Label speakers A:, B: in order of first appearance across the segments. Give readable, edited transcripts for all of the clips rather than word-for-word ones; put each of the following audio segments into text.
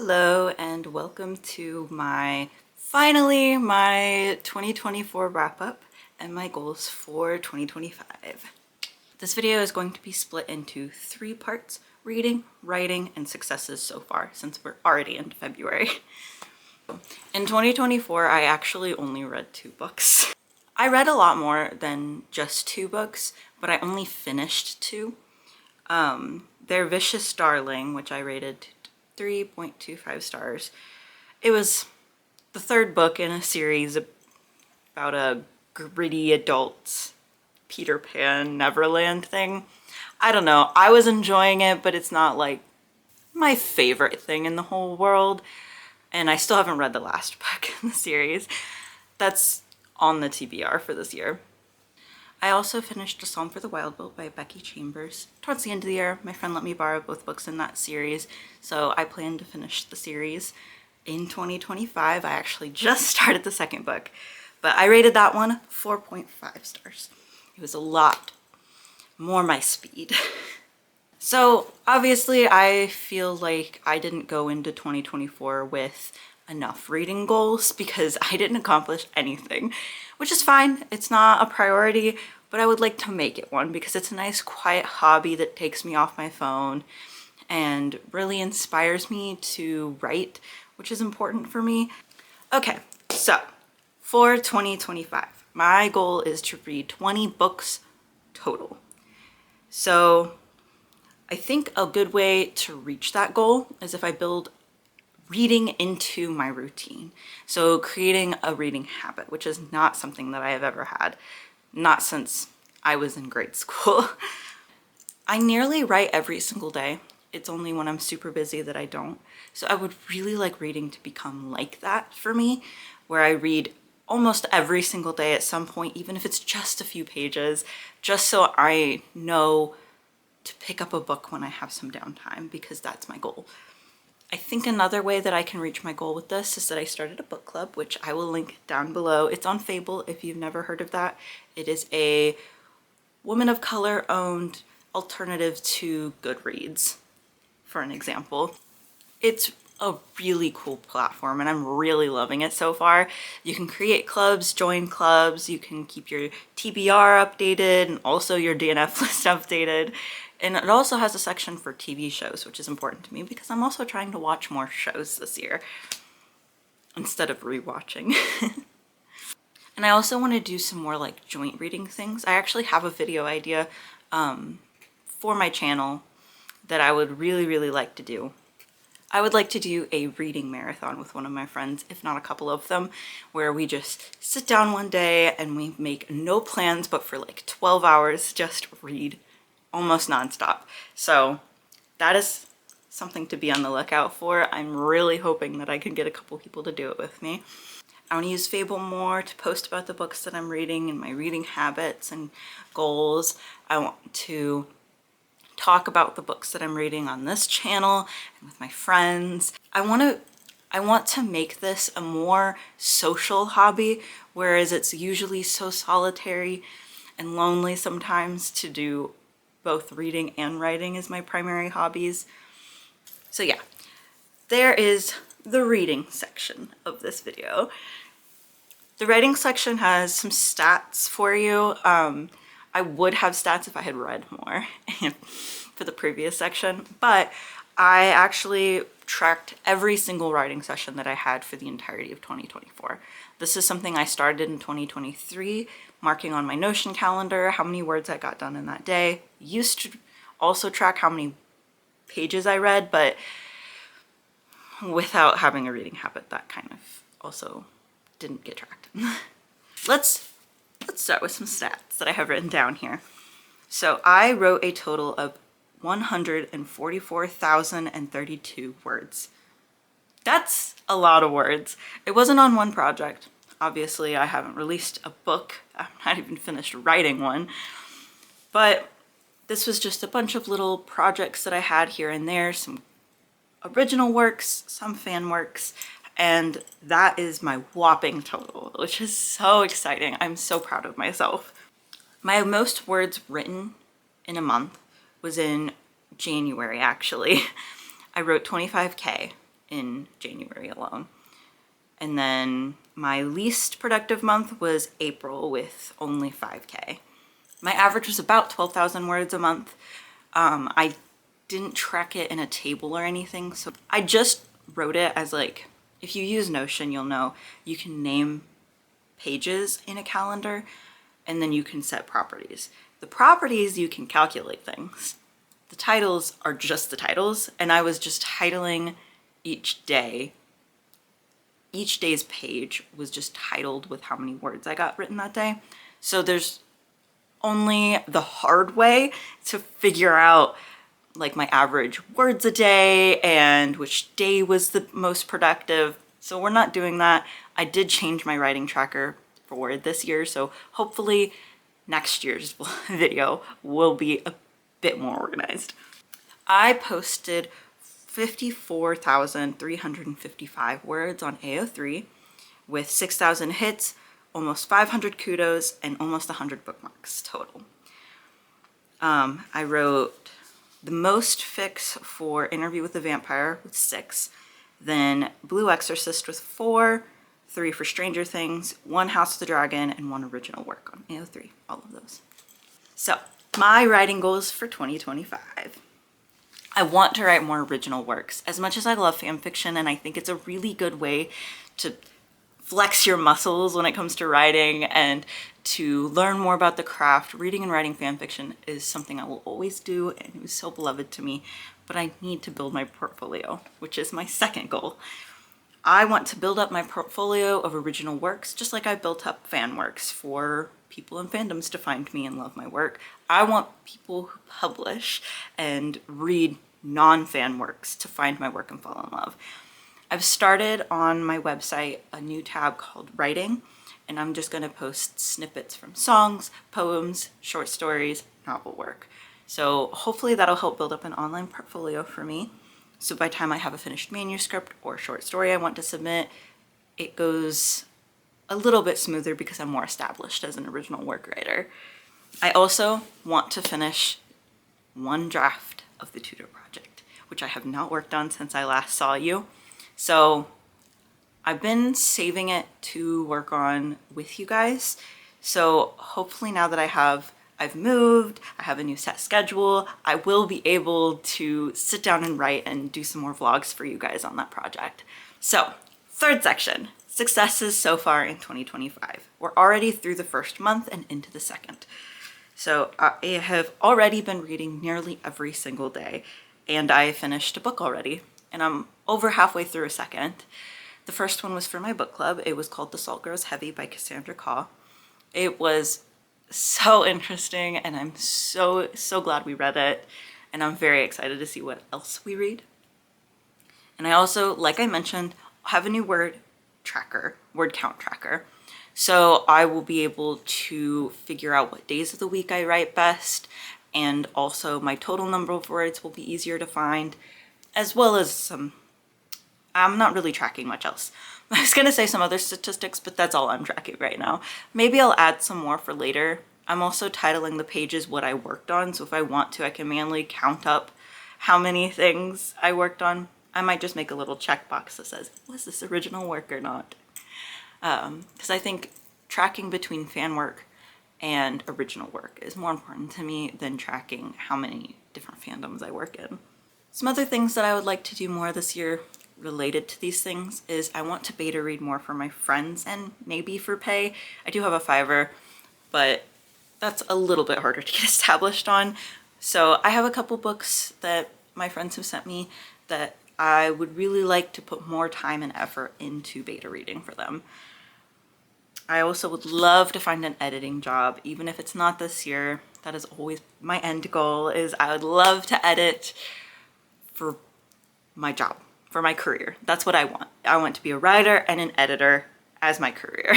A: Hello and welcome to finally my 2024 wrap up and my goals for 2025. This video is going to be split into 3 parts: reading, writing, and successes so far, since we're already into February. In 2024, I actually only read 2 books. I read a lot more than just 2 books, but I only finished 2. They're Vicious Darling, which I rated 3.25 stars. It was the 3rd book in a series about a gritty adult Peter Pan Neverland thing. I don't know, I was enjoying it, but it's not like my favorite thing in the whole world. And I still haven't read the last book in the series. That's on the TBR for this year. I also finished A Psalm for the Wild Boat by Becky Chambers. Towards the end of the year, my friend let me borrow both books in that series, so I plan to finish the series in 2025. I actually just started the 2nd book, but I rated that one 4.5 stars. It was a lot more my speed. So obviously I feel like I didn't go into 2024 with enough reading goals because I didn't accomplish anything, which is fine. It's not a priority, but I would like to make it one because it's a nice quiet hobby that takes me off my phone and really inspires me to write, which is important for me. Okay, so for 2025, my goal is to read 20 books total. So I think a good way to reach that goal is if I build reading into my routine. So creating a reading habit, which is not something that I have ever had, not since I was in grade school. I nearly write every single day. It's only when I'm super busy that I don't. So I would really like reading to become like that for me, where I read almost every single day at some point, even if it's just a few pages, just so I know to pick up a book when I have some downtime, because that's my goal. I think another way that I can reach my goal with this is that I started a book club, which I will link down below. It's on Fable if you've never heard of that. It is a woman of color owned alternative to Goodreads, for an example. It's a really cool platform and I'm really loving it so far. You can create clubs, join clubs, you can keep your TBR updated and also your DNF list updated. And it also has a section for TV shows, which is important to me because I'm also trying to watch more shows this year instead of rewatching. And I also want to do some more like joint reading things. I actually have a video idea for my channel that I would really like to do. I would like to do a reading marathon with one of my friends, if not a couple of them, where we just sit down one day and we make no plans, but for like 12 hours just read almost nonstop. So that is something to be on the lookout for. I'm really hoping that I can get a couple people to do it with me. I want to use Fable more to post about the books that I'm reading and my reading habits and goals. I want to talk about the books that I'm reading on this channel and with my friends. I want to make this a more social hobby, whereas it's usually so solitary and lonely sometimes to do both reading and writing as my primary hobbies. So yeah, there is the reading section of this video. The writing section has some stats for you. I would have stats if I had read more for the previous section, but I actually tracked every single writing session that I had for the entirety of 2024. This is something I started in 2023, marking on my Notion calendar how many words I got done in that day. Used to also track how many pages I read, but without having a reading habit, that kind of also didn't get tracked. Let's start with some stats that I have written down here. So I wrote a total of 144,032 words. That's a lot of words. It wasn't on one project. Obviously, I haven't released a book. I'm not even finished writing one. But this was just a bunch of little projects that I had here and there, some original works, some fan works, and that is my whopping total, which is so exciting. I'm so proud of myself. My most words written in a month was in January, actually. I wrote 25K in January alone. And then my least productive month was April with only 5K. My average was about 12,000 words a month. I didn't track it in a table or anything, so I just wrote it as like, if you use Notion, you'll know you can name pages in a calendar and then you can set properties. The properties, you can calculate things. The titles are just the titles, and I was just titling each day. Each day's page was just titled with how many words I got written that day. So there's only the hard way to figure out like my average words a day and which day was the most productive. So we're not doing that. I did change my writing tracker for this year, so hopefully next year's video will be a bit more organized. I posted 54,355 words on AO3 with 6,000 hits, almost 500 kudos, and almost 100 bookmarks total. I wrote the most fics for Interview with the Vampire with 6, then Blue Exorcist with 4, 3 for Stranger Things, 1 House of the Dragon, and 1 original work on AO3, all of those. So my writing goals for 2025. I want to write more original works. As much as I love fan fiction, and I think it's a really good way to flex your muscles when it comes to writing and to learn more about the craft, reading and writing fan fiction is something I will always do, and it was so beloved to me. But I need to build my portfolio, which is my second goal. I want to build up my portfolio of original works, just like I built up fan works for people in fandoms to find me and love my work. I want people who publish and read non-fan works to find my work and fall in love. I've started on my website a new tab called Writing, and I'm just going to post snippets from songs, poems, short stories, novel work. So hopefully that'll help build up an online portfolio for me. So by the time I have a finished manuscript or short story I want to submit, it goes a little bit smoother because I'm more established as an original work writer. I also want to finish 1 draft of the Tudor Project, which I have not worked on since I last saw you. So I've been saving it to work on with you guys. So hopefully now that I've moved, I have a new set schedule, I will be able to sit down and write and do some more vlogs for you guys on that project. So, third section, successes so far in 2025. We're already through the first month and into the second. So I have already been reading nearly every single day, and I finished a book already, and I'm over halfway through a second. The first one was for my book club. It was called The Salt Grows Heavy by Cassandra Khaw. It was so interesting, and I'm so glad we read it, and I'm very excited to see what else we read. And I also, like I mentioned, have a new word count tracker. So I will be able to figure out what days of the week I write best, and also my total number of words will be easier to find, as well as I'm not really tracking much else. I was gonna say some other statistics, but that's all I'm tracking right now. Maybe I'll add some more for later. I'm also titling the pages what I worked on, so if I want to, I can manually count up how many things I worked on. I might just make a little checkbox that says, was this original work or not? Because I think tracking between fan work and original work is more important to me than tracking how many different fandoms I work in. Some other things that I would like to do more this year related to these things is I want to beta read more for my friends and maybe for pay. I do have a Fiverr, but that's a little bit harder to get established on. So I have a couple books that my friends have sent me that I would really like to put more time and effort into beta reading for them. I also would love to find an editing job, even if it's not this year. That is always my end goal, is I would love to edit for my job, for my career. That's what I want. I want to be a writer and an editor as my career.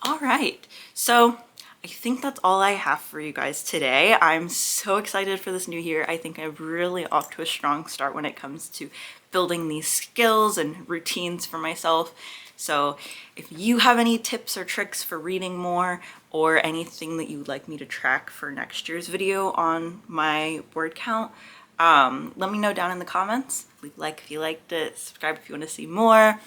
A: All right, so I think that's all I have for you guys today. I'm so excited for this new year. I think I'm really off to a strong start when it comes to building these skills and routines for myself. So if you have any tips or tricks for reading more, or anything that you would like me to track for next year's video on my word count, let me know down in the comments. leave a like if you liked it, subscribe if you want to see more,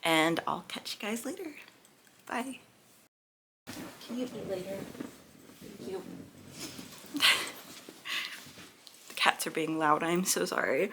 A: and I'll catch you guys later. Bye. Can you eat later? Thank you. The cats are being loud. I'm so sorry.